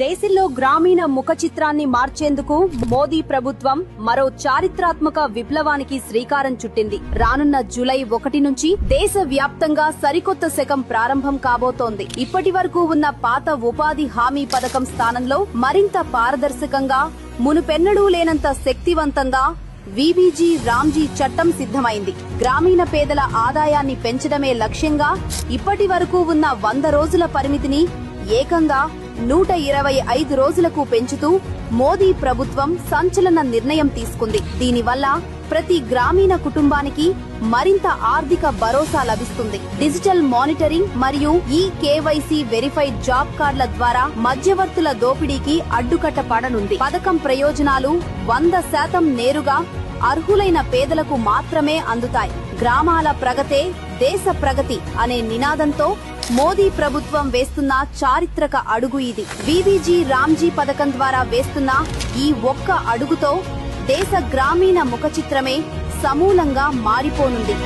దేశంలో గ్రామీణ ముఖ చిత్రాన్ని మార్చేందుకు మోదీ ప్రభుత్వం మరో చారిత్రాత్మక విప్లవానికి శ్రీకారం చుట్టింది. రానున్న జూలై 1 నుంచి దేశ వ్యాప్తంగా సరికొత్త శకం ప్రారంభం కాబోతోంది. ఇప్పటి వరకు ఉన్న పాత ఉపాధి హామీ పథకం స్థానంలో మరింత పారదర్శకంగా, మునుపెన్నడూ లేనంత శక్తివంతంగా వీబీజీ రామ్జీ చట్టం సిద్ధమైంది. గ్రామీణ పేదల ఆదాయాన్ని పెంచడమే లక్ష్యంగా ఇప్పటి వరకు ఉన్న 100 రోజుల పరిమితిని ఏకంగా 125 రోజులకు పెంచుతూ మోదీ ప్రభుత్వం సంచలన నిర్ణయం తీసుకుంది. దీనివల్ల ప్రతి గ్రామీణ కుటుంబానికి మరింత ఆర్థిక భరోసా లభిస్తుంది. డిజిటల్ మానిటరింగ్ మరియు కేవైసీ వెరిఫైడ్ జాబ్ కార్డుల ద్వారా మధ్యవర్తుల దోపిడీకి అడ్డుకట్ట పడనుంది. పథకం ప్రయోజనాలు 100% నేరుగా అర్హులైన పేదలకు మాత్రమే అందుతాయి. గ్రామాల ప్రగతే దేశ ప్రగతి అనే నినాదంతో మోదీ ప్రభుత్వం వేస్తున్న చారిత్రక అడుగు ఇది. వీబీజీ రామ్జీ పథకం ద్వారా వేస్తున్న ఈ ఒక్క అడుగుతో దేశ గ్రామీణ ముఖ చిత్రమే సమూలంగా మారిపోనుంది.